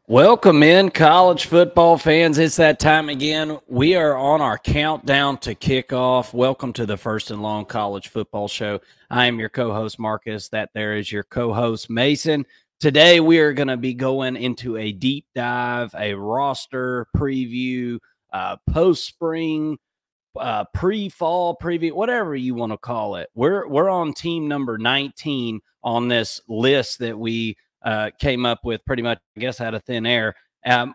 Welcome in, college football fans. It's that time again. We are on our countdown to kickoff. Welcome to the First and Long College Football Show. I am your co-host, Marcus. That there is your co-host, Mason. Today, we are going to be going into a deep dive, a roster preview, post-spring, pre-fall preview, whatever you want to call it. We're on team number 19 on this list that we came up with pretty much, I guess, out of thin air.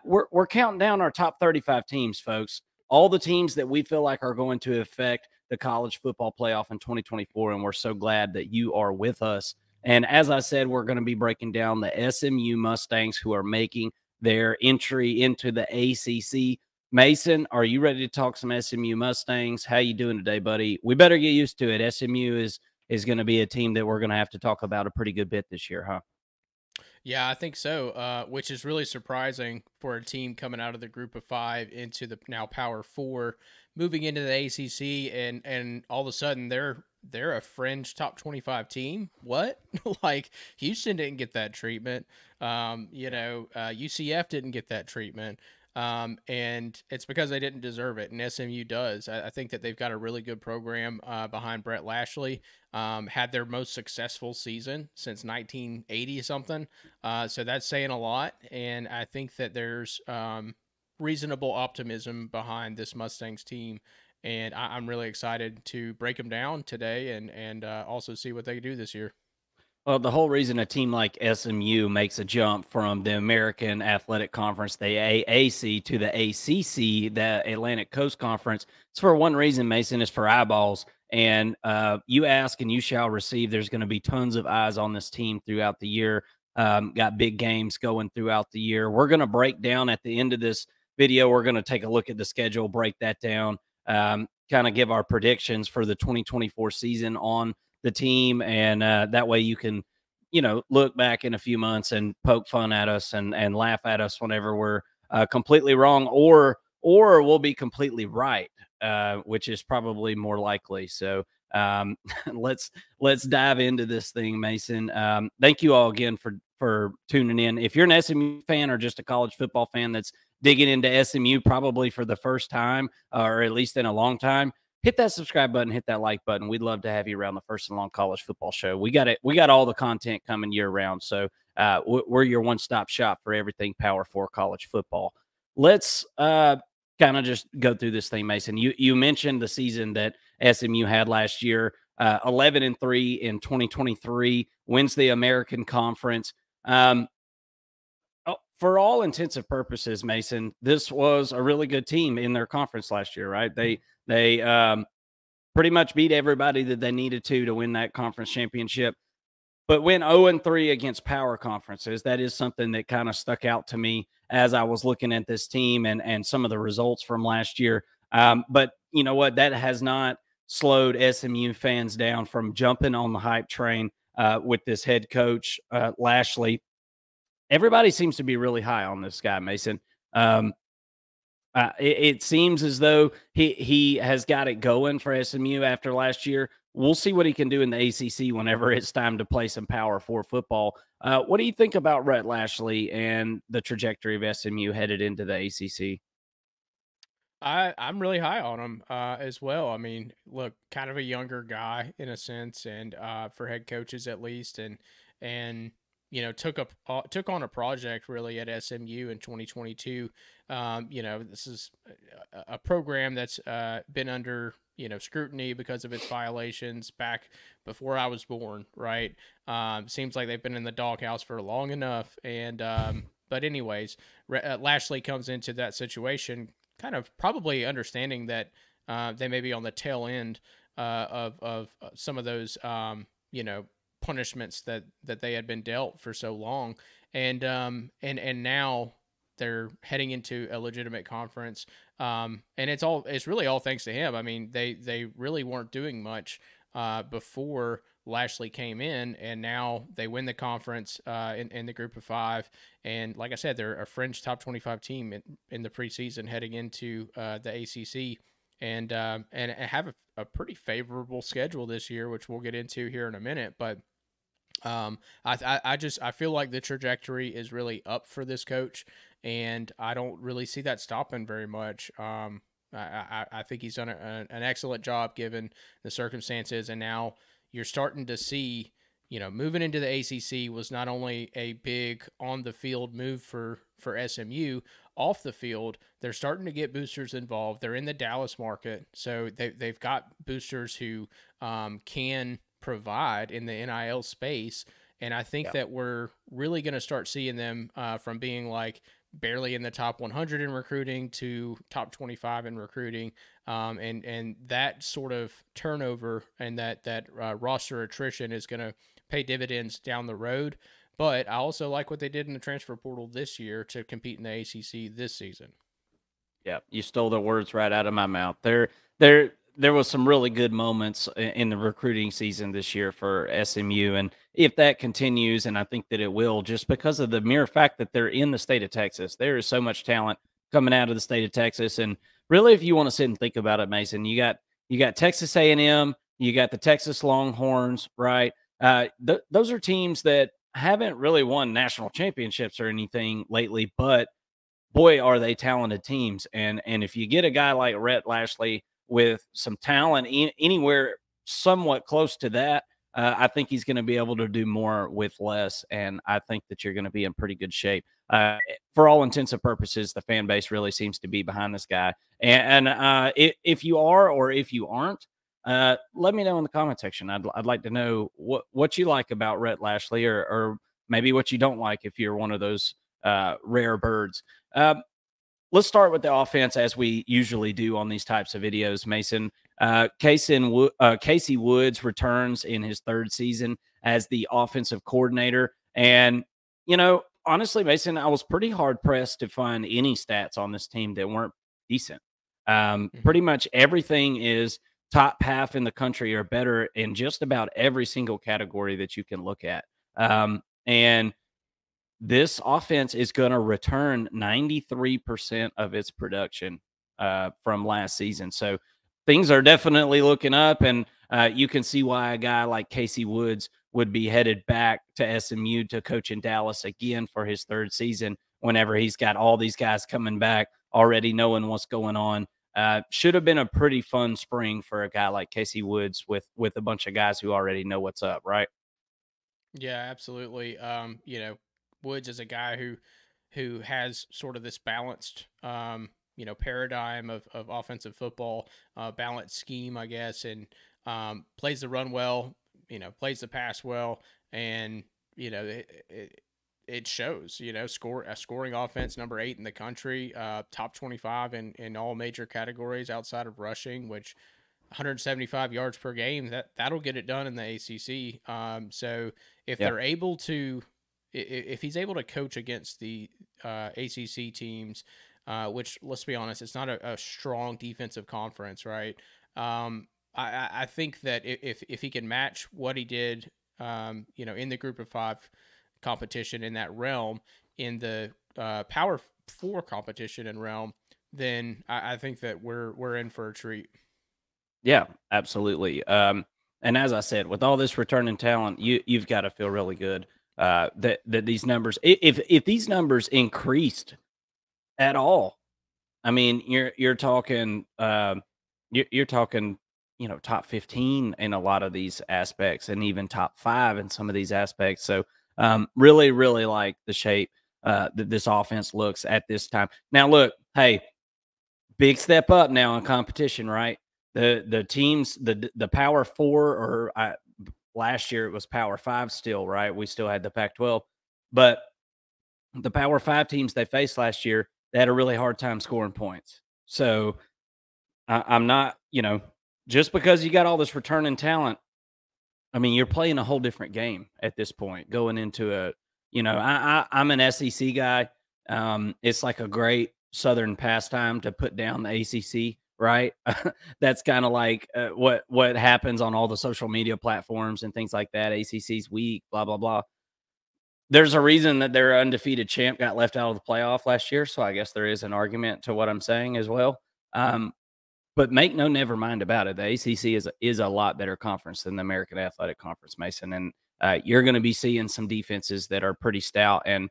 We're counting down our top 35 teams, folks. All the teams that we feel like are going to affect the college football playoff in 2024, and we're so glad that you are with us. And as I said, we're going to be breaking down the SMU Mustangs who are making their entry into the ACC. Mason, are you ready to talk some SMU Mustangs? How you doing today, buddy? We better get used to it. SMU is going to be a team that we're going to have to talk about a pretty good bit this year, huh? Yeah, I think so, which is really surprising for a team coming out of the group of five into the now Power Four, moving into the ACC, and all of a sudden they're a fringe top 25 team. What? Like Houston didn't get that treatment. UCF didn't get that treatment. And it's because they didn't deserve it, and SMU does. I think that they've got a really good program behind Brett Lashlee. Had their most successful season since 1980 something. So that's saying a lot, and I think that there's reasonable optimism behind this Mustangs team, and I'm really excited to break them down today and also see what they do this year. Well, the whole reason a team like SMU makes a jump from the American Athletic Conference, the AAC, to the ACC, the Atlantic Coast Conference, it's for one reason, Mason, is for eyeballs. And you ask and you shall receive. There's going to be tons of eyes on this team throughout the year. Got big games going throughout the year. We're going to break down at the end of this video. We're going to take a look at the schedule, break that down, kind of give our predictions for the 2024 season on the team, and that way you can, look back in a few months and poke fun at us and laugh at us whenever we're completely wrong, or we'll be completely right, which is probably more likely. So let's dive into this thing, Mason. Thank you all again for tuning in. If you're an SMU fan or just a college football fan that's digging into SMU probably for the first time, or at least in a long time, hit that subscribe button, hit that like button. We'd love to have you around the First and Long College Football Show. We got it. We got all the content coming year round. So we're your one-stop shop for everything Power Four college football. Let's kind of just go through this thing, Mason. You mentioned the season that SMU had last year, 11-3 in 2023, wins the American Conference. For all intents and purposes, Mason, this was a really good team in their conference last year, right? They pretty much beat everybody that they needed to win that conference championship, but went 0-3 against power conferences. That is something that kind of stuck out to me as I was looking at this team and some of the results from last year. But you know what? That has not slowed SMU fans down from jumping on the hype train with this head coach, Lashlee. Everybody seems to be really high on this guy, Mason. It seems as though he has got it going for SMU after last year. We'll see what he can do in the ACC whenever it's time to play some Power Four football. What do you think about Rhett Lashlee and the trajectory of SMU headed into the ACC? I'm really high on him as well. I mean, look, kind of a younger guy in a sense, and for head coaches at least, and took on a project really at SMU in 2022. This is a program that's been under scrutiny because of its violations back before I was born. Right? Seems like they've been in the doghouse for long enough, and but anyways, Lashley comes into that situation kind of probably understanding that they may be on the tail end of some of those punishments that they had been dealt for so long, and now they're heading into a legitimate conference, and it's really all thanks to him. I mean, they really weren't doing much before Lashley came in, and now they win the conference in the group of five. And like I said, they're a fringe top 25 team in the preseason heading into the ACC, and have a pretty favorable schedule this year, which we'll get into here in a minute. But I feel like the trajectory is really up for this coach, and I don't really see that stopping very much. I think he's done an excellent job given the circumstances, and now you're starting to see, moving into the ACC was not only a big on the field move for SMU. Off the field, they're starting to get boosters involved. They're in the Dallas market, so they've got boosters who can provide in the NIL space. And I think Yeah. that we're really going to start seeing them from being like barely in the top 100 in recruiting to top 25 in recruiting. And that sort of turnover and that roster attrition is going to pay dividends down the road. But I also like what they did in the transfer portal this year to compete in the ACC this season. Yeah, you stole the words right out of my mouth. There was some really good moments in the recruiting season this year for SMU, and if that continues, and I think that it will, just because of the mere fact that they're in the state of Texas, there is so much talent coming out of the state of Texas. And really, if you want to sit and think about it, Mason, you got Texas A&M, you got the Texas Longhorns, right? Those are teams that haven't really won national championships or anything lately, but boy, are they talented teams. And if you get a guy like Rhett Lashlee with some talent anywhere somewhat close to that, I think he's going to be able to do more with less. And I think that you're going to be in pretty good shape. For all intents and purposes, the fan base really seems to be behind this guy. And if you are or if you aren't, let me know in the comment section. I'd like to know what you like about Rhett Lashlee, or maybe what you don't like if you're one of those rare birds. Let's start with the offense, as we usually do on these types of videos, Mason. Casey Woods returns in his third season as the offensive coordinator. And, honestly, Mason, I was pretty hard-pressed to find any stats on this team that weren't decent. Pretty much everything is top half in the country or better in just about every single category that you can look at. And this offense is going to return 93% of its production from last season. So things are definitely looking up, and you can see why a guy like Casey Woods would be headed back to SMU to coach in Dallas again for his third season whenever he's got all these guys coming back already knowing what's going on. Should have been a pretty fun spring for a guy like Casey Woods with a bunch of guys who already know what's up, right? Yeah, absolutely. Woods is a guy who has sort of this balanced paradigm of offensive football, balanced scheme, I guess, and plays the run well, plays the pass well, and it shows. Scoring offense, number 8 in the country, top 25 in all major categories outside of rushing, which 175 yards per game, that'll get it done in the ACC. So if they're able to, if he's able to coach against the ACC teams, which, let's be honest, it's not a strong defensive conference, right? I think that if he can match what he did, in the Group of 5 competition in that realm, in the Power 4 competition and realm, then I think that we're in for a treat. Yeah, absolutely. And as I said, with all this returning talent, you've got to feel really good that these numbers, if these numbers increased at all, I mean, you're talking you're talking top 15 in a lot of these aspects, and even top 5 in some of these aspects. So really, really like the shape that this offense looks at this time. Now, look, hey, big step up now in competition, right? The teams, the Power 4, or last year it was Power 5 still, right? We still had the Pac-12, but the Power 5 teams they faced last year, they had a really hard time scoring points. So I'm not, just because you got all this returning talent, I mean, you're playing a whole different game at this point going into I'm an SEC guy. It's like a great Southern pastime to put down the ACC, right? That's kind of like what happens on all the social media platforms and things like that. ACC's weak, blah, blah, blah. There's a reason that their undefeated champ got left out of the playoff last year. So I guess there is an argument to what I'm saying as well. But make no never mind about it. The ACC is a lot better conference than the American Athletic Conference, Mason. you're going to be seeing some defenses that are pretty stout. And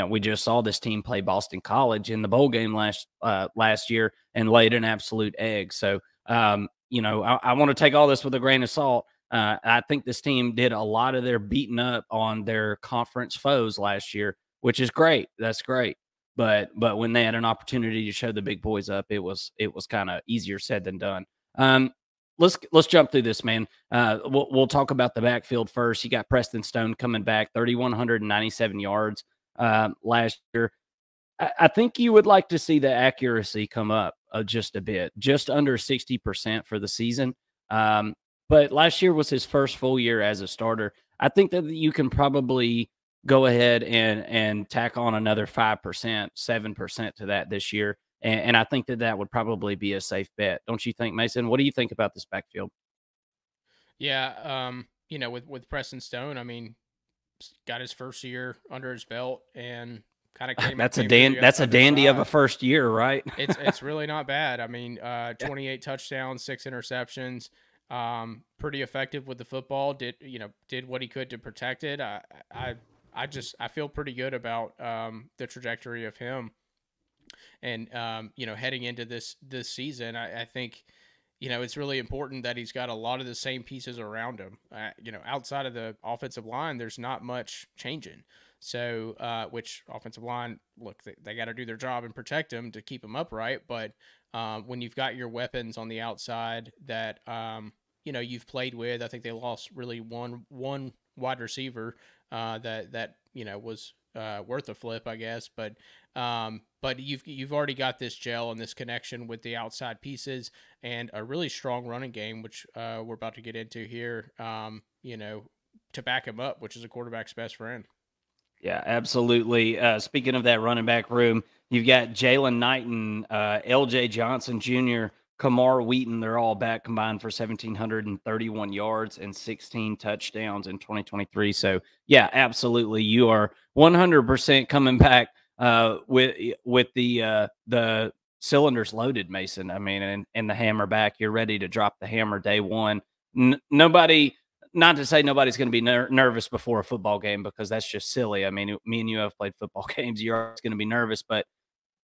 we just saw this team play Boston College in the bowl game last year and laid an absolute egg. So I want to take all this with a grain of salt. I think this team did a lot of their beating up on their conference foes last year, which is great. That's great. But when they had an opportunity to show the big boys up, it was kind of easier said than done. Let's jump through this, man. We'll talk about the backfield first. You got Preston Stone coming back, 3,197 yards last year. I think you would like to see the accuracy come up just a bit, just under 60% for the season. But last year was his first full year as a starter. I think that you can probably go ahead and tack on another 5%, 7% to that this year. And I think that would probably be a safe bet. Don't you think, Mason? What do you think about this backfield? Yeah. With Preston Stone, I mean, got his first year under his belt and kind of came. That's a dandy of a first year, right? It's really not bad. I mean, 28 touchdowns, 6 interceptions. Pretty effective with the football. Did what he could to protect it. I feel pretty good about the trajectory of him. And heading into this season, I think it's really important that he's got a lot of the same pieces around him. Outside of the offensive line, there's not much changing. So, which offensive line, look, they got to do their job and protect him to keep him upright. But when you've got your weapons on the outside that you've played with, I think they lost really one wide receiver that was worth a flip, I guess. But you've already got this gel and this connection with the outside pieces and a really strong running game, which we're about to get into here. To back him up, which is a quarterback's best friend. Yeah, absolutely. Speaking of that running back room, you've got Jalen Knighton, L.J. Johnson Jr., Kamar Wheaton. They're all back combined for 1,731 yards and 16 touchdowns in 2023. So, yeah, absolutely. You are 100% coming back with the cylinders loaded, Mason. I mean, and the hammer back. You're ready to drop the hammer day one. Not to say nobody's going to be nervous before a football game, because that's just silly. I mean, me and you have played football games. You're always going to be nervous, but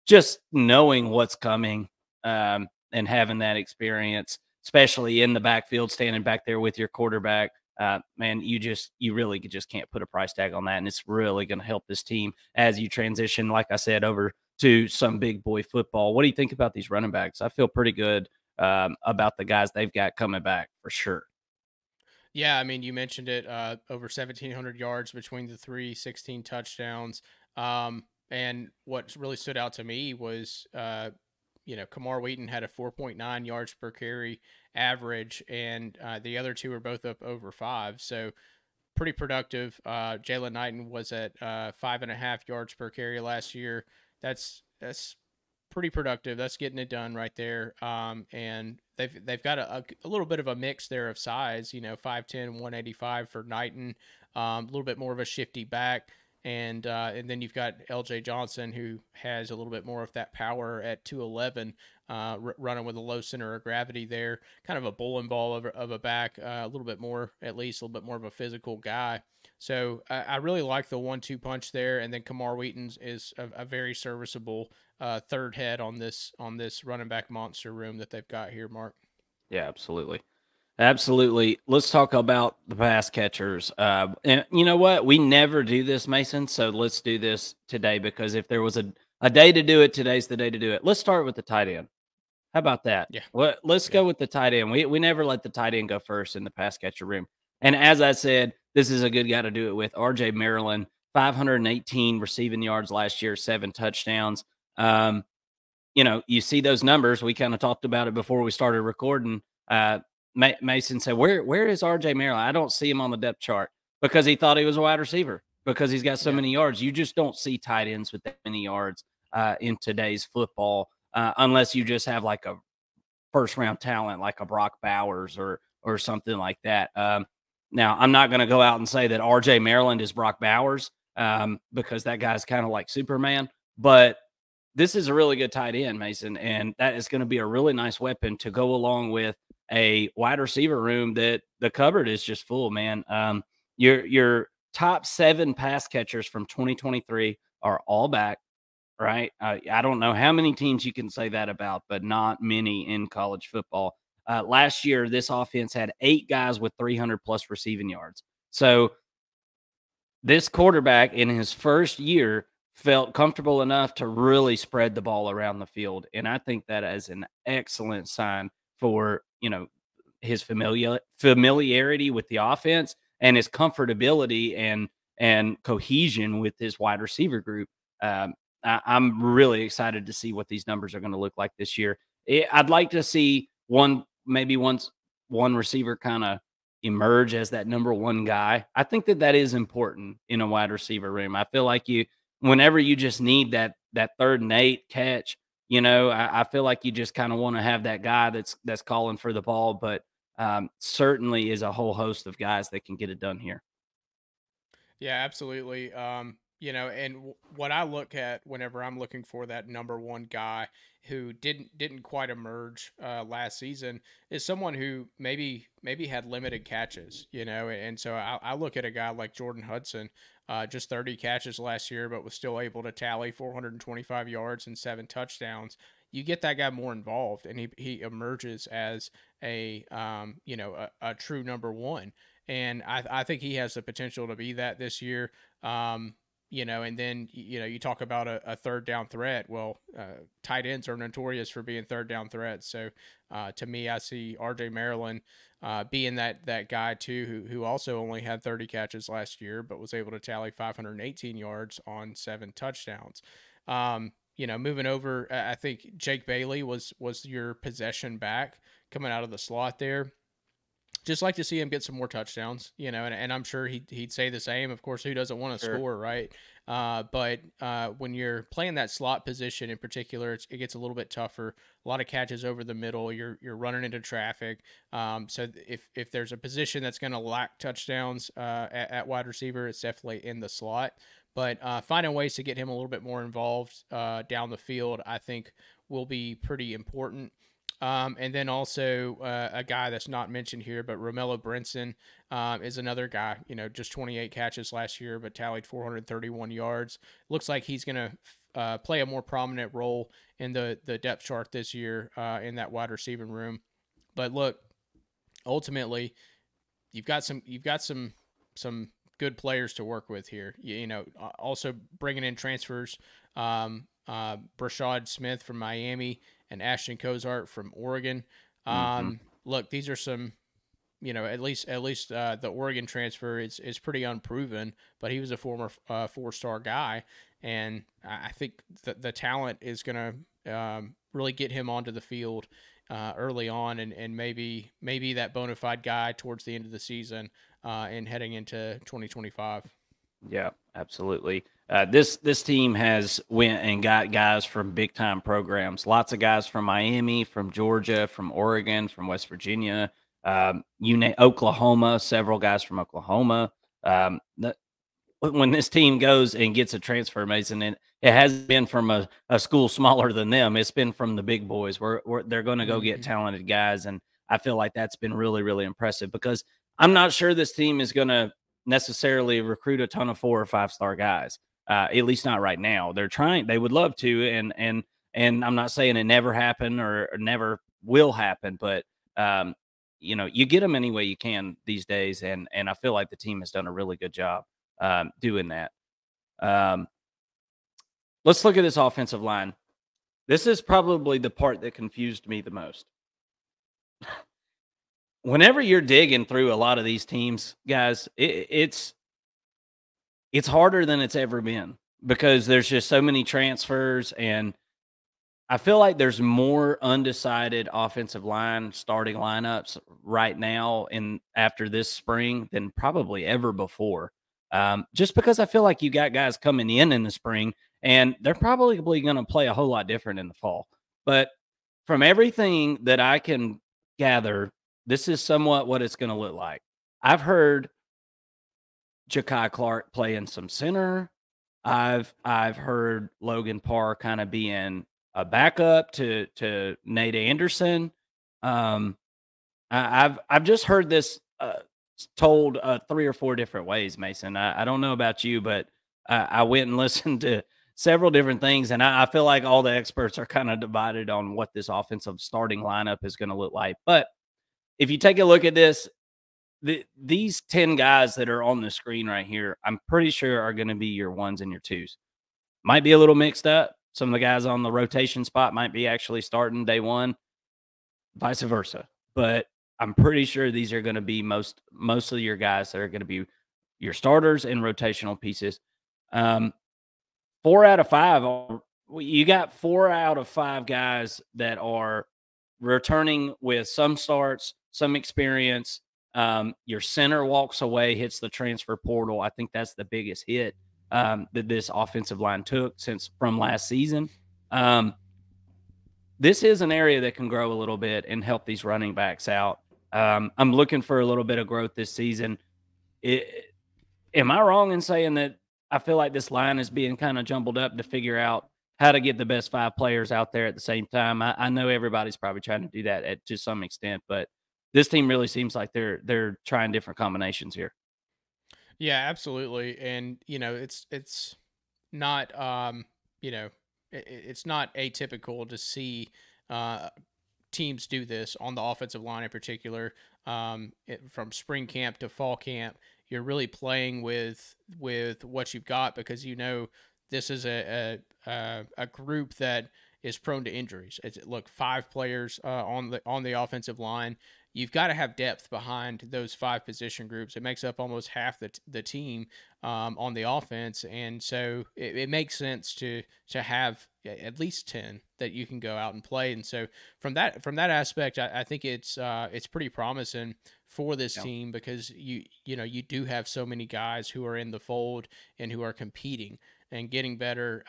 just knowing what's coming and having that experience, especially in the backfield, standing back there with your quarterback, man, you really just can't put a price tag on that. And it's really going to help this team as you transition, like I said, over to some big boy football. What do you think about these running backs? I feel pretty good about the guys they've got coming back for sure. Yeah, I mean, you mentioned it, over 1,700 yards between the 16 touchdowns. And what really stood out to me was, Kamar Wheaton had a 4.9 yards per carry average, and the other two are both up over 5. So pretty productive. Jalen Knighton was at 5.5 yards per carry last year. That's pretty productive. That's getting it done right there. And they've got a little bit of a mix there of size, 5'10", 185 for Knighton, a little bit more of a shifty back. And then you've got L.J. Johnson, who has a little bit more of that power at 211, running with a low center of gravity there, kind of a bowling ball of a back, a little bit more of a physical guy. So I really like the 1-2 punch there. And then Kamar Wheaton is a very serviceable third head on this running back monster room that they've got here, Mark. Yeah, absolutely. Absolutely. Let's talk about the pass catchers. And you know what? We never do this, Mason. So let's do this today, because if there was a day to do it, today's the day to do it. Let's start with the tight end. How about that? Yeah. Let's go with the tight end. We never let the tight end go first in the pass catcher room. And as I said, this is a good guy to do it with. RJ Maryland, 518 receiving yards last year, 7 touchdowns. You see those numbers. We kind of talked about it before we started recording. Mason said, where is RJ Maryland? I don't see him on the depth chart, because he thought he was a wide receiver, because he's got so many yards. You just don't see tight ends with that many yards in today's football, unless you just have like a first round talent like a Brock Bowers or something like that. Now, I'm not going to go out and say that RJ Maryland is Brock Bowers, because that guy's kind of like Superman, but this is a really good tight end, Mason, and that is going to be a really nice weapon to go along with a wide receiver room that the cupboard is just full, man. Your top 7 pass catchers from 2023 are all back, right? I don't know how many teams you can say that about, but not many in college football. Last year, this offense had 8 guys with 300 plus receiving yards. So this quarterback in his first year felt comfortable enough to really spread the ball around the field. And I think that is an excellent sign for, his familiarity with the offense and his comfortability and cohesion with his wide receiver group. I'm really excited to see what these numbers are going to look like this year. I'd like to see one receiver kind of emerge as that number one guy. I think that is important in a wide receiver room. I feel like whenever you just need that 3rd and 8 catch, I feel like you just kind of want to have that guy that's calling for the ball, but certainly is a whole host of guys that can get it done here. Yeah, absolutely. And what I look at whenever I'm looking for that number one guy who didn't quite emerge last season is someone who maybe had limited catches, and so I look at a guy like Jordan Hudson, just 30 catches last year, but was still able to tally 425 yards and 7 touchdowns. You get that guy more involved, and he emerges as a true number one. And I think he has the potential to be that this year. And then, you talk about a third down threat. Well, tight ends are notorious for being third down threats. So to me, I see RJ Maryland being that guy too, who also only had 30 catches last year, but was able to tally 518 yards on 7 touchdowns. Moving over, I think Jake Bailey was your possession back coming out of the slot there. Just like to see him get some more touchdowns, and I'm sure he'd say the same. Of course, who doesn't want to score, right? But when you're playing that slot position in particular, it gets a little bit tougher. A lot of catches over the middle. You're running into traffic. So if there's a position that's going to lack touchdowns at wide receiver, it's definitely in the slot. But finding ways to get him a little bit more involved down the field, I think, will be pretty important. And then also a guy that's not mentioned here, but Romello Brinson is another guy, just 28 catches last year, but tallied 431 yards. Looks like he's going to play a more prominent role in the depth chart this year in that wide receiving room. But look, ultimately, you've got some good players to work with here. Also bringing in transfers, Brashad Smith from Miami and Ashton Kozart from Oregon. Look, these are some, at least the Oregon transfer is pretty unproven, but he was a former 4-star guy, and I think the talent is going to really get him onto the field early on, and maybe that bona fide guy towards the end of the season and heading into 2025. Yeah, absolutely. This team has went and got guys from big time programs. Lots of guys from Miami, from Georgia, from Oregon, from West Virginia, Oklahoma. Several guys from Oklahoma. When this team goes and gets a transfer, Mason, and it hasn't been from a school smaller than them. It's been from the big boys. Where they're going to go get talented guys, and I feel like that's been really, really impressive because I'm not sure this team is going to necessarily recruit a ton of 4 or 5-star guys. At least not right now. They're trying. They would love to, and I'm not saying it never happened or never will happen, but you get them any way you can these days, and I feel like the team has done a really good job doing that. Let's look at this offensive line. This is probably the part that confused me the most. Whenever you're digging through a lot of these teams, guys, it's harder than it's ever been because there's just so many transfers, and I feel like there's more undecided offensive line starting lineups right now after this spring than probably ever before. Just because I feel like you got guys coming in the spring, and they're probably going to play a whole lot different in the fall. But from everything that I can gather, this is somewhat what it's going to look like. I've heard Ja'Kai Clark playing some center. I've heard Logan Parr kind of being a backup to Nate Anderson. I've just heard this told 3 or 4 different ways, Mason. I don't know about you, but I went and listened to several different things, and I feel like all the experts are kind of divided on what this offensive starting lineup is going to look like. But if you take a look at this, these 10 guys that are on the screen right here, I'm pretty sure are going to be your ones and your twos. Might be a little mixed up. Some of the guys on the rotation spot might be actually starting day one, vice versa. But I'm pretty sure these are going to be most of your guys that are going to be your starters and rotational pieces. 4 out of 5 are, you got 4 out of 5 guys that are returning with some starts, some experience. Your center walks away, hits the transfer portal. I think that's the biggest hit that this offensive line took since from last season. This is an area that can grow a little bit and help these running backs out. I'm looking for a little bit of growth this season. Am I wrong in saying that I feel like this line is being kind of jumbled up to figure out how to get the best 5 players out there at the same time? I know everybody's probably trying to do that to some extent, but this team really seems like they're trying different combinations here. Yeah, absolutely. And it's not it's not atypical to see teams do this on the offensive line in particular. From spring camp to fall camp, you're really playing with what you've got, because this is a group that is prone to injuries. Look, 5 players on the offensive line. You've got to have depth behind those 5 position groups. It makes up almost half the team on the offense, and so it makes sense to have at least 10 that you can go out and play. And so from that aspect, I think it's pretty promising for this team, because you do have so many guys who are in the fold and who are competing and getting better,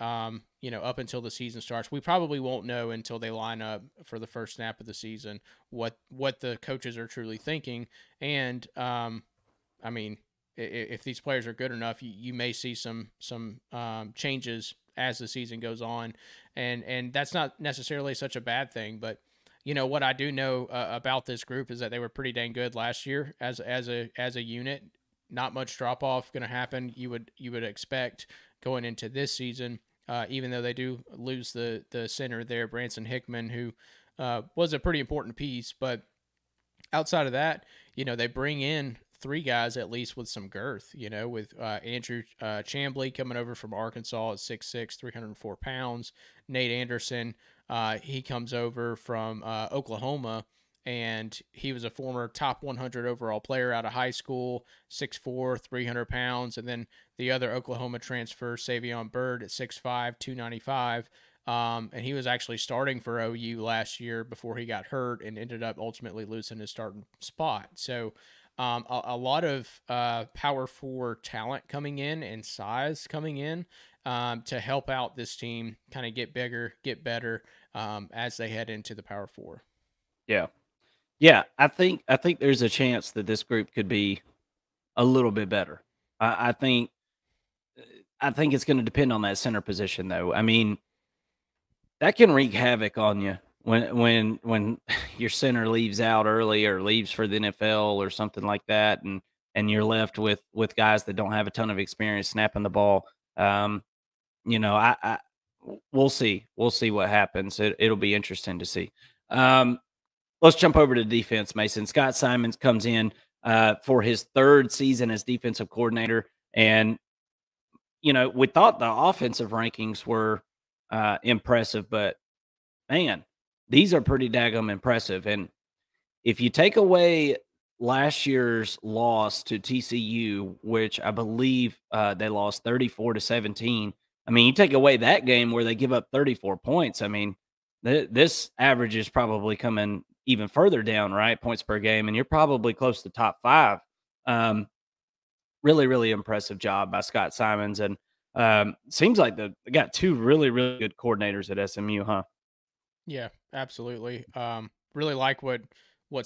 up until the season starts. We probably won't know until they line up for the first snap of the season what the coaches are truly thinking. And, I mean, if these players are good enough, you may see some changes as the season goes on. And that's not necessarily such a bad thing, but what I do know about this group is that they were pretty dang good last year as a unit. Not much drop off going to happen. You would expect going into this season, even though they do lose the center there, Branson Hickman, who was a pretty important piece. But outside of that, they bring in 3 guys at least with some girth, with Andrew Chamblee coming over from Arkansas at 6'6", 304 pounds. Nate Anderson, he comes over from Oklahoma, and he was a former top 100 overall player out of high school, 6'4", 300 pounds. And then the other Oklahoma transfer, Savion Byrd, at 6'5", 295. And he was actually starting for OU last year before he got hurt and ended up ultimately losing his starting spot. So a lot of power forward talent coming in and size coming in to help out this team kind of get bigger, get better as they head into the Power Four. Yeah. Yeah, I think there's a chance that this group could be a little bit better. I think it's going to depend on that center position, though. I mean, that can wreak havoc on you when your center leaves out early or leaves for the NFL or something like that, and you're left with guys that don't have a ton of experience snapping the ball. I we'll see what happens. It'll be interesting to see. Let's jump over to defense, Mason. Scott Simons comes in for his 3rd season as defensive coordinator. And, we thought the offensive rankings were impressive, but, man, these are pretty daggum impressive. And if you take away last year's loss to TCU, which I believe they lost 34-17, I mean, you take away that game where they give up 34 points, I mean, this average is probably coming even further down, right? Points per game, and you're probably close to top 5. Really, really impressive job by Scott Simons. And seems like they got 2 really, really good coordinators at SMU, huh? Yeah, absolutely. Really like what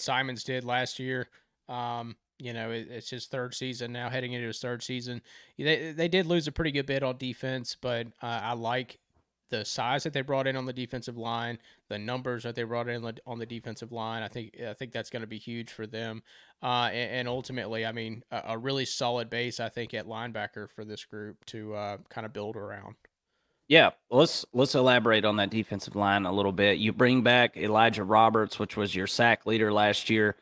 Simons did last year. It's his 3rd season now, heading into his 3rd season. They did lose a pretty good bit on defense, but I like the size that they brought in on the defensive line, the numbers that they brought in on the defensive line. I think that's going to be huge for them. And ultimately, I mean, a really solid base, I think, at linebacker for this group to kind of build around. Yeah, let's elaborate on that defensive line a little bit. You bring back Elijah Roberts, which was your sack leader last year.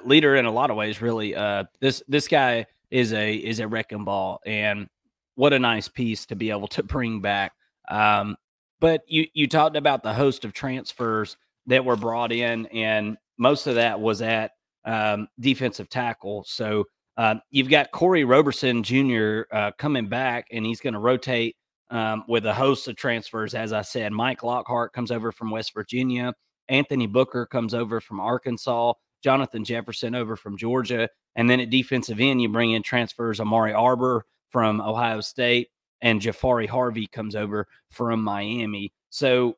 Leader in a lot of ways, really. This guy is a wrecking ball, and what a nice piece to be able to bring back. But you talked about the host of transfers that were brought in, and most of that was at defensive tackle. So you've got Corey Roberson Jr. Coming back, and he's going to rotate with a host of transfers. As I said, Mike Lockhart comes over from West Virginia. Anthony Booker comes over from Arkansas. Jonathan Jefferson over from Georgia. And then at defensive end, you bring in transfers Amari Arbor from Ohio State, and Jafari Harvey comes over from Miami. So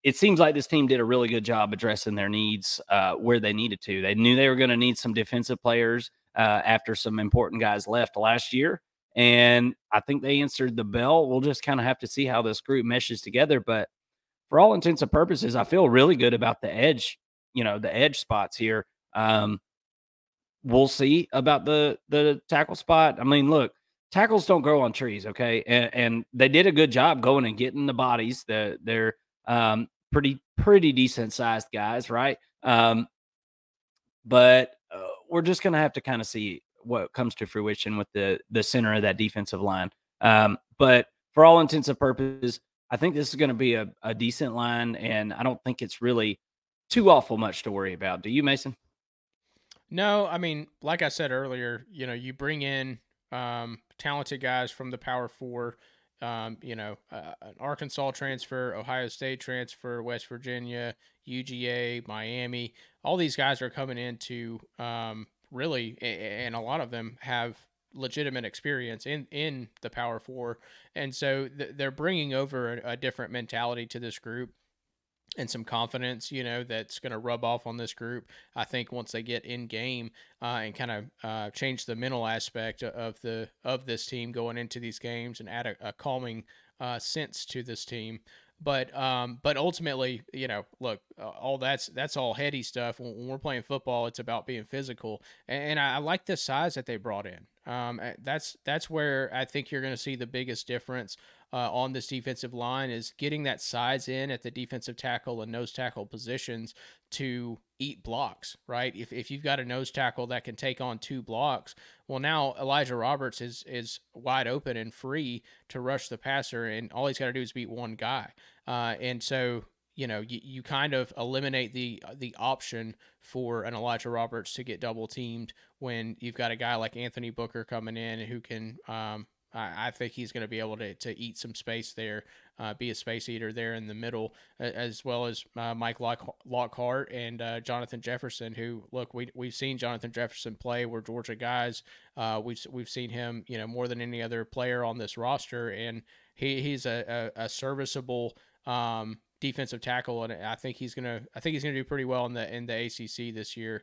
it seems like this team did a really good job addressing their needs where they needed to. They knew they were going to need some defensive players after some important guys left last year. And I think they answered the bell. We'll just kind of have to see how this group meshes together. But for all intents and purposes, I feel really good about the edge, the edge spots here. We'll see about the tackle spot. I mean, look, tackles don't grow on trees, okay? And they did a good job going and getting the bodies. They're pretty decent sized guys, right? But we're just going to have to kind of see what comes to fruition with the center of that defensive line. But for all intents and purposes, I think this is going to be a decent line, and I don't think it's really too awful much to worry about. Do you, Mason? No, I mean, like I said earlier, you bring in talented guys from the Power Four, an Arkansas transfer, Ohio State transfer, West Virginia, UGA, Miami. All these guys are coming into really, and a lot of them have legitimate experience in the Power Four, and so they're bringing over a different mentality to this group and some confidence, that's going to rub off on this group. I think once they get in game and kind of change the mental aspect of this team going into these games and add a calming sense to this team. But ultimately, look, all that's all heady stuff. When we're playing football, it's about being physical, and I like the size that they brought in. That's where I think you're going to see the biggest difference on this defensive line is getting that size in at the defensive tackle and nose tackle positions to eat blocks, right? If you've got a nose tackle that can take on 2 blocks, well, now Elijah Roberts is wide open and free to rush the passer, and all he's got to do is beat one guy. And so, you kind of eliminate the option for an Elijah Roberts to get double teamed when you've got a guy like Anthony Booker coming in who can I think he's going to be able to eat some space there, be a space eater there in the middle, as well as Mike Lockhart and Jonathan Jefferson, who, look, we've seen Jonathan Jefferson play. We're Georgia guys. We've seen him, more than any other player on this roster, and he's a serviceable defensive tackle, and I think he's gonna do pretty well in the ACC this year.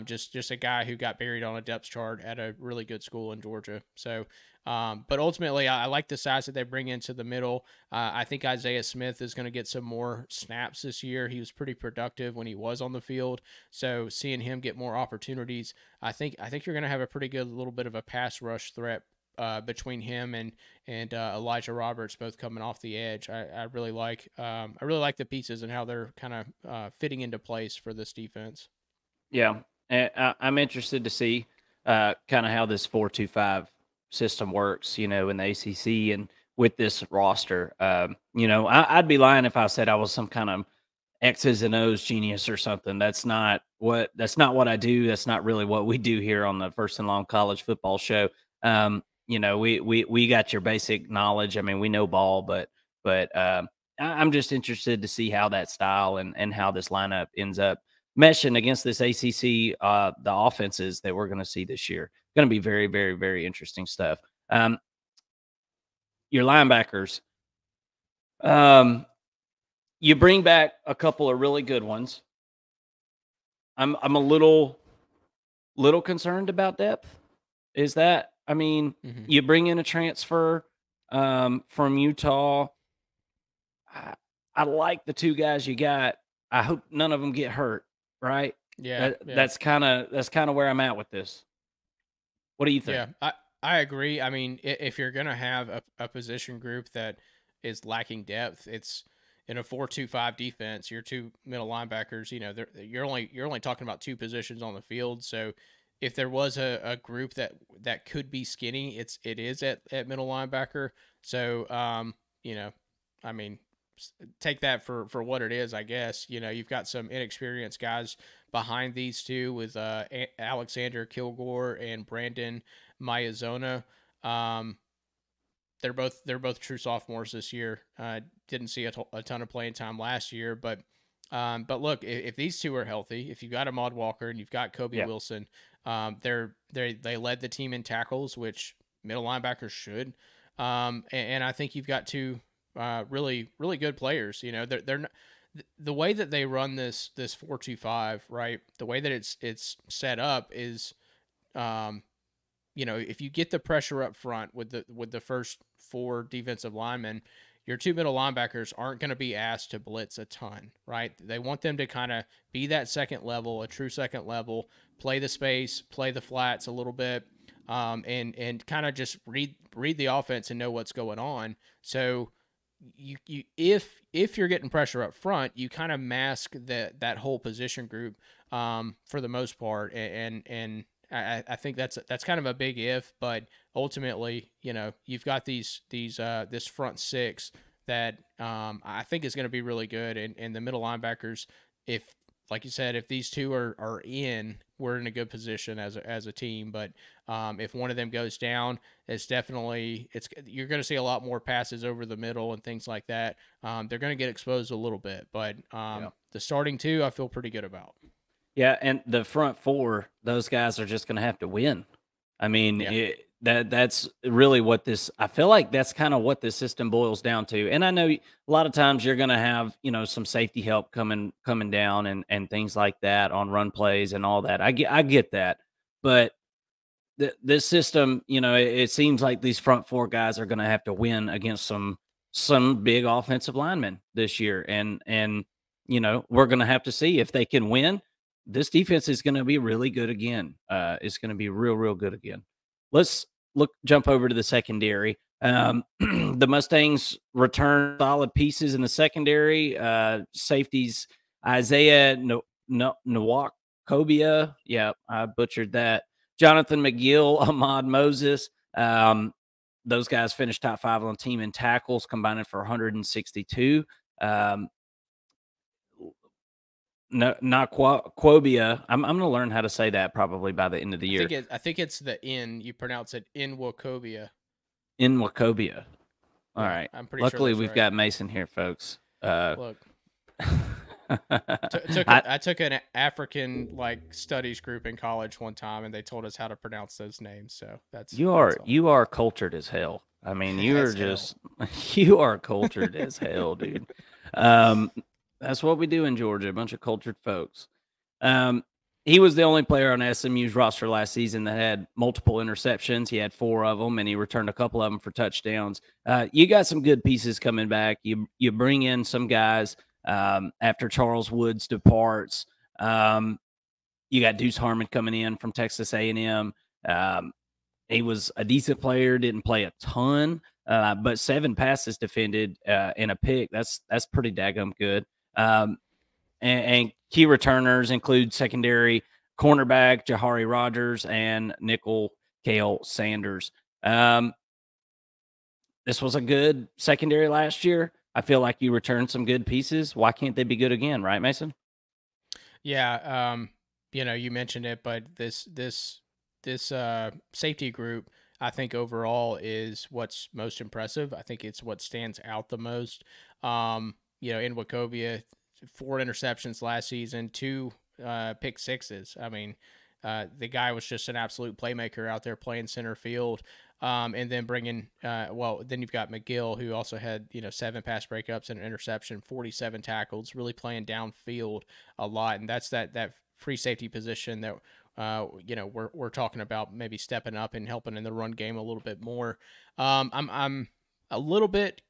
Just a guy who got buried on a depth chart at a really good school in Georgia. So, but ultimately, I like the size that they bring into the middle. I think Isaiah Smith is going to get some more snaps this year. He was pretty productive when he was on the field. So seeing him get more opportunities, I think you're going to have a pretty good little bit of a pass rush threat between him and Elijah Roberts, both coming off the edge. I really like the pieces and how they're kind of fitting into place for this defense. Yeah, I'm interested to see kind of how this 4-2-5 system works, in the ACC and with this roster. I'd be lying if I said I was some kind of X's and O's genius or something. That's not what I do. That's not really what we do here on the First and Long College Football Show. We got your basic knowledge. I mean, we know ball, but I'm just interested to see how that style and how this lineup ends up meshing against this ACC, the offenses that we're going to see this year. Going to be very, very, very interesting stuff. Your linebackers, you bring back a couple of really good ones. I'm a little concerned about depth. Is that, I mean, you bring in a transfer from Utah. I like the two guys you got. I hope none of them get hurt, right? Yeah, That yeah, that's kinda where I'm at with this. What do you think? yeah. I agree. I mean, if you're gonna have a position group that is lacking depth, it's in a 4-2-5 defense. Your two middle linebackers, you're only talking about two positions on the field. So if there was a group that could be skinny, it is at middle linebacker. So you know, I mean, take that for what it is, I guess. You've got some inexperienced guys behind these two with Alexander Kilgore and Brandon Mayazona. Um, they're both true sophomores this year. Didn't see a ton of playing time last year, but look, if these two are healthy, if you've got Ahmad Walker and you've got Kobe Yeah. Wilson, they led the team in tackles, which middle linebackers should. And I think you've got two really really good players. They're not, the way that they run this 4-2-5, right? The way that it's set up is um, if you get the pressure up front with the first four defensive linemen, your two middle linebackers aren't going to be asked to blitz a ton, right? They want them to kind of be that second level, a true second level, play the space, play the flats a little bit, and kind of just read the offense and know what's going on. So if you're getting pressure up front, you kind of mask that whole position group for the most part, and I think that's kind of a big if, but ultimately, you've got this front six that I think is going to be really good, and the middle linebackers, if like you said, if these two are in, we're in a good position as a team. But if one of them goes down, you're going to see a lot more passes over the middle and things like that. They're going to get exposed a little bit, but Yeah. the starting two, I feel pretty good about. Yeah, and the front four, those guys are just gonna have to win. I mean, Yeah. that's really what this I feel like that's kinda what this system boils down to, and I know a lot of times you're gonna have, some safety help coming down and things like that on run plays and all that. I get that, but this system, it seems like these front four guys are gonna have to win against some big offensive linemen this year, and we're gonna have to see if they can win. This defense is gonna be really good again. It's gonna be real, real good again. Let's jump over to the secondary. The Mustangs return solid pieces in the secondary. Safeties Isaiah Nwakobia. Yeah, I butchered that. Jonathan McGill, Ahmad Moses. Those guys finished top 5 on team in tackles, combining for 162. No, not Quobia. I'm going to learn how to say that probably by the end of the year. I think it's the N. You pronounce it in Wachovia. In Wachovia. All Yeah, right. I'm pretty sure Luckily, that's we've right. got Mason here, folks. Look, I took an African studies group in college one time, and they told us how to pronounce those names. So that's all. You are cultured as hell. I mean, you are As just you are cultured as hell, dude. That's what we do in Georgia, a bunch of cultured folks. Um, he was the only player on SMU's roster last season that had multiple interceptions. He had 4 of them, and he returned a couple of them for touchdowns. You got some good pieces coming back. You bring in some guys after Charles Woods departs. You got Deuce Harmon coming in from Texas A&M. He was a decent player, didn't play a ton, but 7 passes defended and a pick. That's pretty daggum good. And key returners include secondary cornerback Jahari Rogers and nickel Kale Sanders. This was a good secondary last year. I feel like you returned some good pieces. Why can't they be good again, right, Mason? Yeah, you mentioned it, but this safety group, I think overall is what's most impressive. I think it's what stands out the most. In Wachovia, 4 interceptions last season, 2 pick sixes. I mean, the guy was just an absolute playmaker out there playing center field. And then then you've got McGill, who also had 7 pass breakups and an interception, 47 tackles, really playing downfield a lot, and that's that free safety position that we're talking about maybe stepping up and helping in the run game a little bit more. I'm a little bit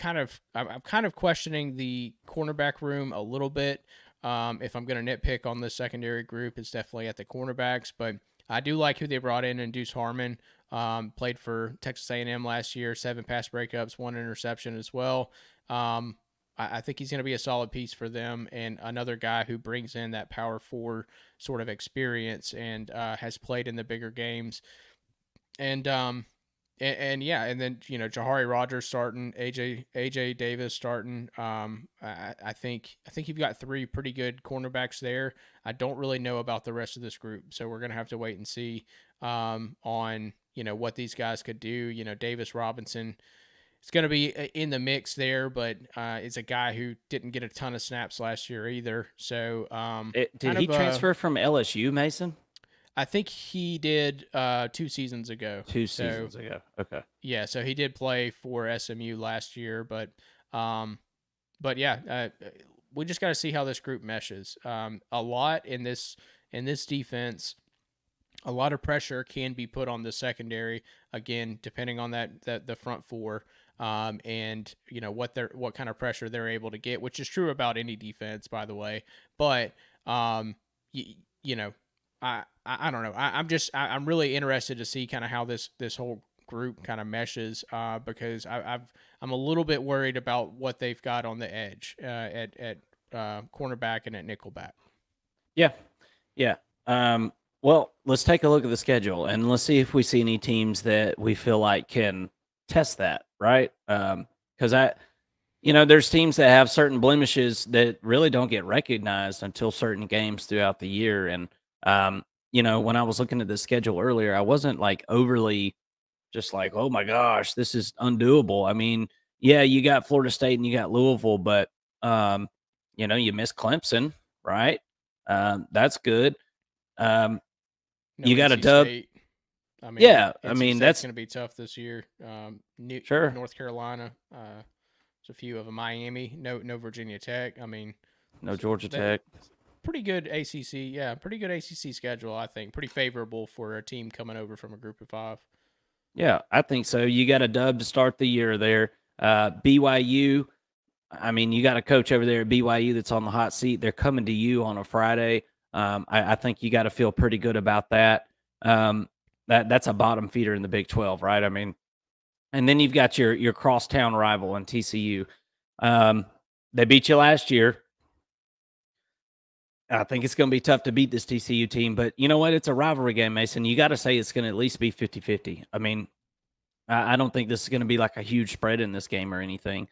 I'm kind of questioning the cornerback room a little bit. If I'm going to nitpick on the secondary group, it's definitely at the cornerbacks, but I do like who they brought in Deuce Harmon. Played for Texas A&M last year, 7 pass breakups, 1 interception as well. I think he's going to be a solid piece for them, and another guy who brings in that power 4 sort of experience and has played in the bigger games. And yeah, and then Jahari Rogers starting, AJ Davis starting. I think you've got 3 pretty good cornerbacks there. I don't really know about the rest of this group, so we're gonna have to wait and see on what these guys could do. Davis Robinson is going to be in the mix there, but is a guy who didn't get a ton of snaps last year either. So did he transfer from LSU, Mason? I think he did 2 seasons ago. 2 seasons ago. Okay. Yeah, so he did play for SMU last year, but yeah, we just got to see how this group meshes. A lot in this defense, a lot of pressure can be put on the secondary, again, depending on the front 4, and what kind of pressure they're able to get, which is true about any defense, by the way. But I don't know. I'm really interested to see kind of how this whole group kind of meshes, because I'm a little bit worried about what they've got on the edge at cornerback and at nickelback. Yeah. Well, let's take a look at the schedule and let's see if we see any teams that we feel like can test that, right? Because there's teams that have certain blemishes that really don't get recognized until certain games throughout the year. And when I was looking at the schedule earlier, I wasn't like overly just like, oh my gosh, this is undoable. I mean, yeah, you got Florida State and you got Louisville, but you missed Clemson, right? That's good. You got a dub. State. I mean, yeah, that's going to be tough this year. Sure. North Carolina, there's a few of them. Miami, no Virginia Tech. I mean, no Georgia Tech. Pretty good ACC, yeah, pretty good ACC schedule, I think. Pretty favorable for a team coming over from a group of 5. Yeah, I think so. You got a dub to start the year there. BYU, I mean, you got a coach over there at BYU that's on the hot seat. They're coming to you on a Friday. I think you got to feel pretty good about that. That's a bottom feeder in the Big 12, right? I mean, and then you've got your crosstown rival in TCU. They beat you last year. I think it's going to be tough to beat this TCU team, but you know what? It's a rivalry game, Mason. You got to say it's going to at least be 50-50. I mean, I don't think this is going to be like a huge spread in this game or anything.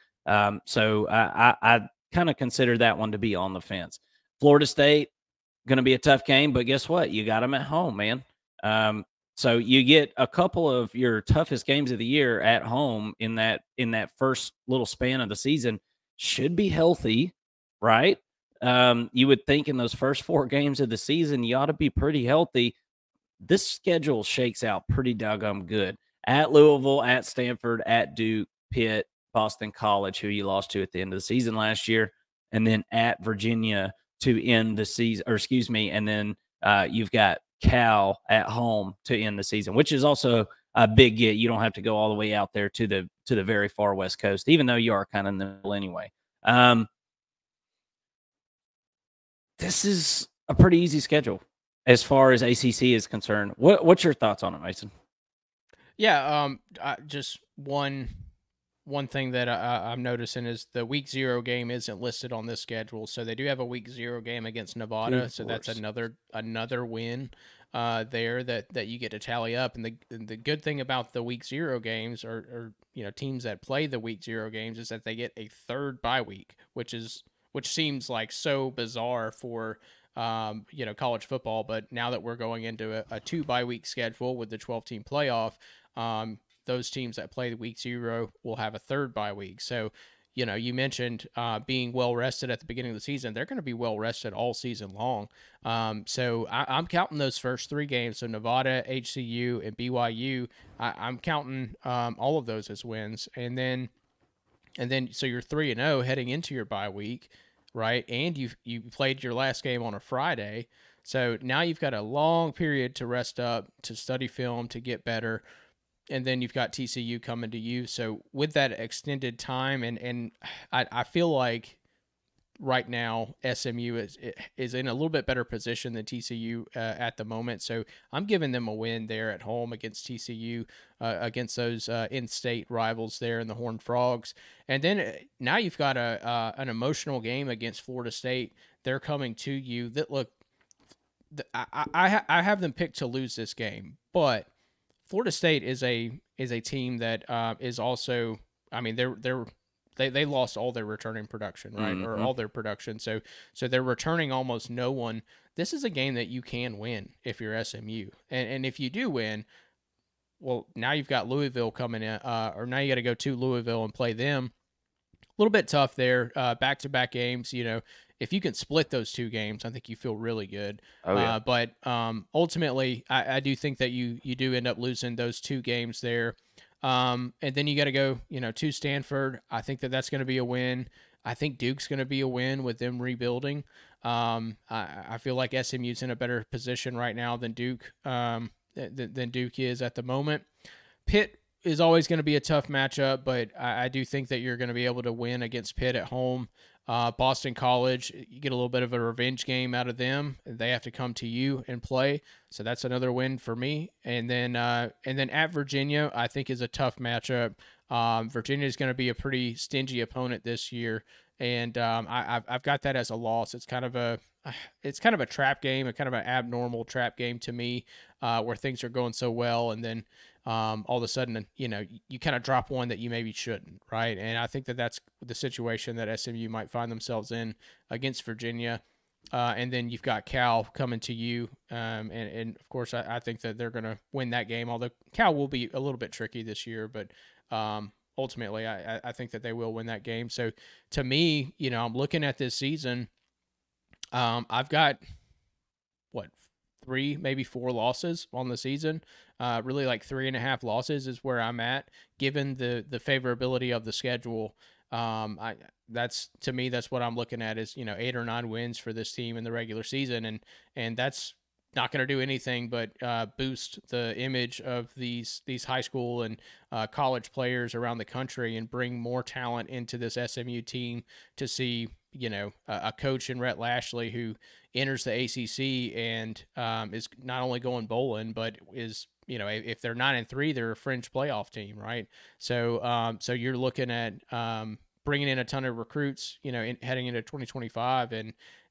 So I kind of consider that one to be on the fence. Florida State, going to be a tough game, but guess what? You got them at home, man. So you get a couple of your toughest games of the year at home in that first little span of the season. Should be healthy, right? You would think in those first 4 games of the season, you ought to be pretty healthy. This schedule shakes out pretty doggone good. At Louisville, at Stanford, at Duke, Pitt, Boston College, who you lost to at the end of the season last year, and then at Virginia to end the season, and then you've got Cal at home to end the season, which is also a big get. You don't have to go all the way out there to the very far West Coast, even though you are kind of in the middle anyway. This is a pretty easy schedule as far as ACC is concerned. What's your thoughts on it, Mason? Yeah, just one thing that I'm noticing is the week 0 game isn't listed on this schedule. So they do have a week 0 game against Nevada. So that's another win there that you get to tally up. And the good thing about the week 0 games or teams that play the week 0 games is that they get a third bye week, which seems like so bizarre for college football. But now that we're going into a 2 bye week schedule with the 12-team playoff, those teams that play the week 0 will have a third bye week. So, you mentioned being well rested at the beginning of the season. They're going to be well rested all season long. So I'm counting those first 3 games. So Nevada, HCU, and BYU. I'm counting all of those as wins, and then so you're 3-0 heading into your bye week, right? And you played your last game on a Friday. So now you've got a long period to rest up, to study film, to get better. and then you've got TCU coming to you. So with that extended time, and I feel like right now SMU is in a little bit better position than TCU at the moment. So I'm giving them a win there at home against TCU, against those in-state rivals there in the Horned Frogs. And then now you've got an emotional game against Florida State. They're coming to you. That look, I have them picked to lose this game, but Florida State is a team that is also. I mean, they lost all their returning production, right, or all their production. So they're returning almost no one. This is a game that you can win if you're SMU, and if you do win, well, now you've got Louisville coming in, or now you got to go to Louisville and play them. A little bit tough there, back-to-back games. If you can split those two games, I think you feel really good. Oh, yeah. But ultimately, I do think that you do end up losing those two games there. And then you got to go, to Stanford. I think that's going to be a win. I think Duke's going to be a win with them rebuilding. I feel like SMU's in a better position right now than Duke, than Duke is at the moment. Pitt is always going to be a tough matchup, but I do think that you're going to be able to win against Pitt at home. Boston College, you get a little bit of a revenge game out of them. They have to come to you and play, so that's another win for me. And then at Virginia, I think is a tough matchup. Virginia is going to be a pretty stingy opponent this year, and I've got that as a loss. It's kind of a trap game, a kind of an abnormal trap game to me, where things are going so well, and then all of a sudden, you kind of drop one that you maybe shouldn't, right? And I think that that's the situation that SMU might find themselves in against Virginia. And then you've got Cal coming to you. And of course, I think that they're going to win that game, although Cal will be a little bit tricky this year. But ultimately, I think that they will win that game. So to me, I'm looking at this season. I've got, 3, maybe 4 losses on the season. Really like 3.5 losses is where I'm at, given the favorability of the schedule. That's, to me, that's what I'm looking at is, 8 or 9 wins for this team in the regular season. And that's not going to do anything but boost the image of these high school and college players around the country and bring more talent into this SMU team to see, a coach in Rhett Lashlee who enters the ACC and is not only going bowling, but is, if they're 9-3, they're a fringe playoff team, right? So you're looking at bringing in a ton of recruits, heading into 2025,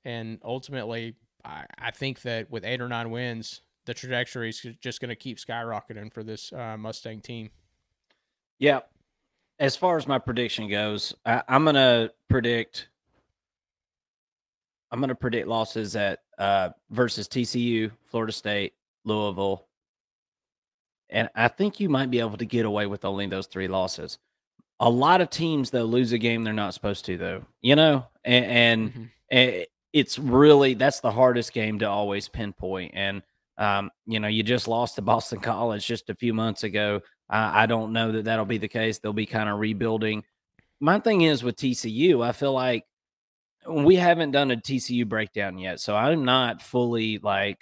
and ultimately, I think that with 8 or 9 wins, the trajectory is just going to keep skyrocketing for this Mustang team. Yeah. As far as my prediction goes, I'm going to predict losses at versus TCU, Florida State, Louisville, and I think you might be able to get away with only those 3 losses. A lot of teams, though, lose a game they're not supposed to, though, and it's really, that's the hardest game to always pinpoint. And, you just lost to Boston College just a few months ago. I don't know that that'll be the case. They'll be kind of rebuilding. My thing is with TCU, I feel like we haven't done a TCU breakdown yet. So I'm not fully I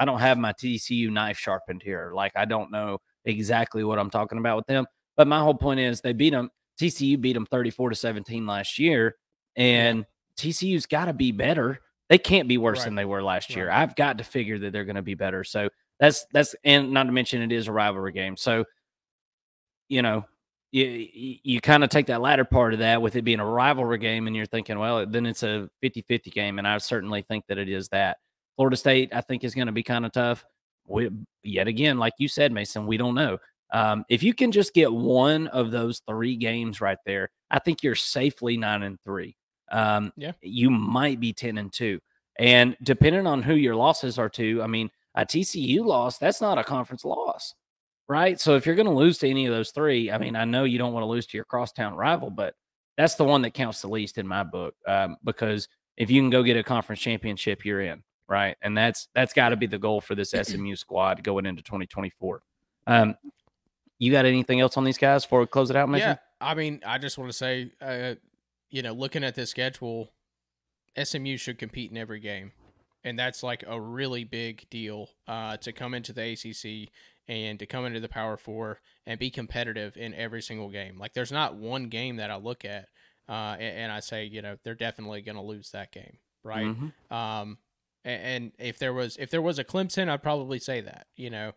don't have my TCU knife sharpened here. Like, I don't know exactly what I'm talking about with them. But my whole point is TCU beat them 34-17 last year. And TCU's got to be better. They can't be worse than they were last year. I've got to figure that they're going to be better. So that's, and not to mention it is a rivalry game. So, you kind of take that latter part of that with it being a rivalry game and you're thinking, well, then it's a 50-50 game. And I certainly think that it is that. Florida State, I think, is going to be kind of tough. Yet again, like you said, Mason, we don't know. If you can just get one of those 3 games right there, I think you're safely 9-3. You might be 10-2. And depending on who your losses are to, I mean, a TCU loss, that's not a conference loss, right? So if you're going to lose to any of those 3, I mean, I know you don't want to lose to your crosstown rival, but that's the one that counts the least in my book, because if you can go get a conference championship, you're in, right? And that's got to be the goal for this SMU squad going into 2024. You got anything else on these guys before we close it out, Mason? Yeah, I mean, I just want to say, looking at this schedule, SMU should compete in every game. And that's like a really big deal to come into the ACC and to come into the Power Four and be competitive in every single game. Like there's not one game that I look at and I say, you know, they're definitely going to lose that game, right? And if there was a Clemson, I'd probably say that, you know.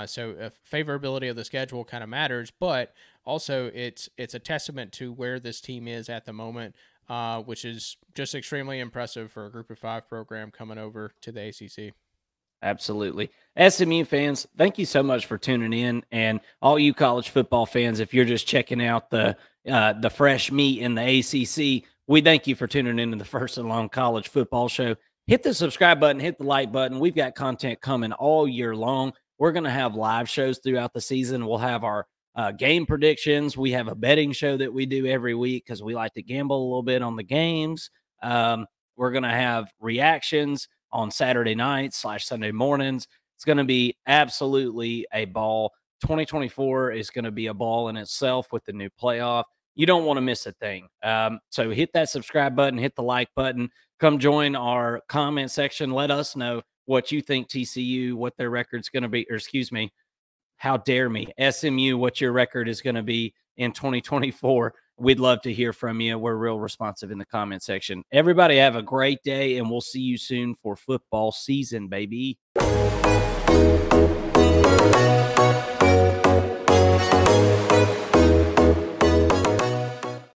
So favorability of the schedule kind of matters, but also it's a testament to where this team is at the moment, which is just extremely impressive for a Group of 5 program coming over to the ACC. Absolutely. SMU fans, thank you so much for tuning in. And all you college football fans, if you're just checking out the fresh meat in the ACC, we thank you for tuning into the First and Long College Football Show. Hit the subscribe button, hit the like button. We've got content coming all year long. We're going to have live shows throughout the season. We'll have our game predictions. We have a betting show that we do every week because we like to gamble a little bit on the games. We're going to have reactions on Saturday nights / Sunday mornings. It's going to be absolutely a ball. 2024 is going to be a ball in itself with the new playoff. You don't want to miss a thing. So hit that subscribe button, hit the like button, come join our comment section. Let us know what you think TCU, what their record's going to be, or excuse me, how dare me, SMU, what your record is going to be in 2024. We'd love to hear from you. We're real responsive in the comment section. Everybody have a great day, and we'll see you soon for football season, baby.